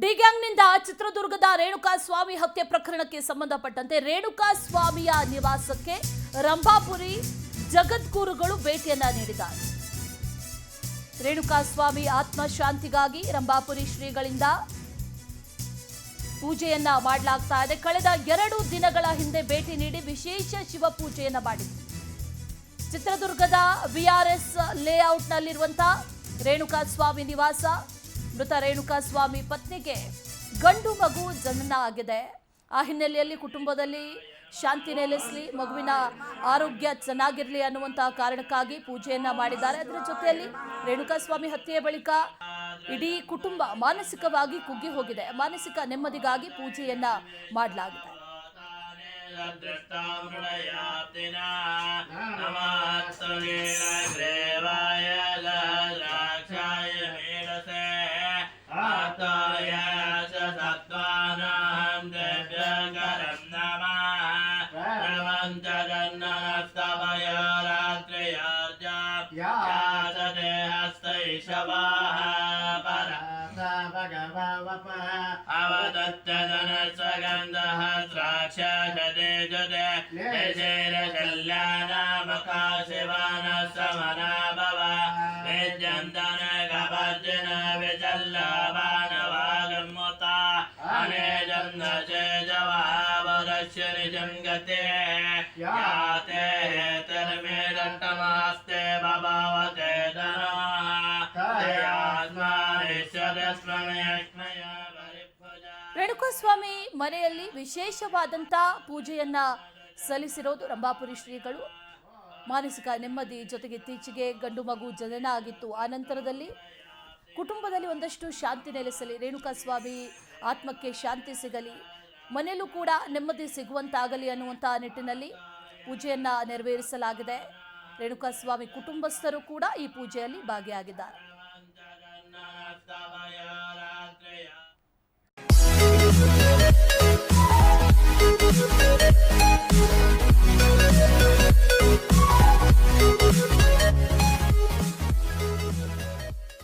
D ಗ್ಯಾಂಗ್ನಿಂದ ಚಿತ್ರದುರ್ಗದ ರೇಣುಕಾ ಸ್ವಾಮಿ ಹತ್ಯೆ ಪ್ರಕರಣಕ್ಕೆ ಸಂಬಂಧಪಟ್ಟಂತೆ ರೇಣುಕಾ ಸ್ವಾಮಿಯ ನಿವಾಸಕ್ಕೆ ರಂಭಾಪುರಿ ಜಗದ್ಗುರುಗಳು ಭೇಟಿಯನ್ನ ನೀಡಿದ್ದಾರೆ. ರೇಣುಕಾ ಸ್ವಾಮಿ ಆತ್ಮಶಾಂತಿಗಾಗಿ ರಂಭಾಪುರಿ ಶ್ರೀಗಳಿಂದ ಪೂಜೆಯನ್ನ ಮಾಡಲಾಗ್ತಾ ಇದೆ. ಕಳೆದ 2 ದಿನಗಳ ಹಿಂದೆ ಭೇಟಿ ನೀಡಿ ವಿಶೇಷ ಶಿವ ಪೂಜೆಯನ್ನ ಮಾಡಿದ್ರು. ಚಿತ್ರದುರ್ಗದ ವಿಆರ್ಎಸ್ ಲೇಔಟ್ನಲ್ಲಿರುವಂತಹ ರೇಣುಕಾ ಸ್ವಾಮಿ ನಿವಾಸ. ಮೃತ ರೇಣುಕಾ ಸ್ವಾಮಿ ಪತ್ನಿಗೆ ಗಂಡು ಮಗು ಜನನ ಆಗಿದೆ. ಆ ಹಿನ್ನೆಲೆಯಲ್ಲಿ ಕುಟುಂಬದಲ್ಲಿ ಶಾಂತಿ ನೆಲೆಸಲಿ, ಮಗುವಿನ ಆರೋಗ್ಯ ಚೆನ್ನಾಗಿರಲಿ ಅನ್ನುವಂತಹ ಕಾರಣಕ್ಕಾಗಿ ಪೂಜೆಯನ್ನ ಮಾಡಿದ್ದಾರೆ. ಅದರ ಜೊತೆಯಲ್ಲಿ ರೇಣುಕಾ ಸ್ವಾಮಿ ಹತ್ಯೆಯ ಬಳಿಕ ಇಡೀ ಕುಟುಂಬ ಮಾನಸಿಕವಾಗಿ ಕುಗ್ಗಿ ಹೋಗಿದೆ. ಮಾನಸಿಕ ನೆಮ್ಮದಿಗಾಗಿ ಪೂಜೆಯನ್ನ ಮಾಡಲಾಗಿದೆ. ರೇಣುಕಾ ಸ್ವಾಮಿ ಮನೆಯಲ್ಲಿ ವಿಶೇಷವಾದಂತ ಪೂಜೆಯನ್ನ ಸಲ್ಲಿಸಿರೋದು ರಂಭಾಪುರಿ ಶ್ರೀಗಳು. ಮಾನಸಿಕ ನೆಮ್ಮದಿ ಜೊತೆಗೆ ಇತ್ತೀಚೆಗೆ ಗಂಡು ಮಗು ಜನನ ಆಗಿತ್ತು. ಆ ನಂತರದಲ್ಲಿ ಕುಟುಂಬದಲ್ಲಿ ಒಂದಷ್ಟು ಶಾಂತಿ ನೆಲೆಸಲಿ, ರೇಣುಕಾ ಸ್ವಾಮಿ ಆತ್ಮಕ್ಕೆ ಶಾಂತಿ ಸಿಗಲಿ, ಮನೆಯಲ್ಲೂ ಕೂಡ ನೆಮ್ಮದಿ ಸಿಗುವಂತಾಗಲಿ ಅನ್ನುವಂಥ ನಿಟ್ಟಿನಲ್ಲಿ ಪೂಜೆಯನ್ನ ನೆರವೇರಿಸಲಾಗಿದೆ. ರೇಣುಕಾ ಸ್ವಾಮಿ ಕುಟುಂಬಸ್ಥರು ಕೂಡ ಈ ಪೂಜೆಯಲ್ಲಿ ಭಾಗಿಯಾಗಿದ್ದಾರೆ.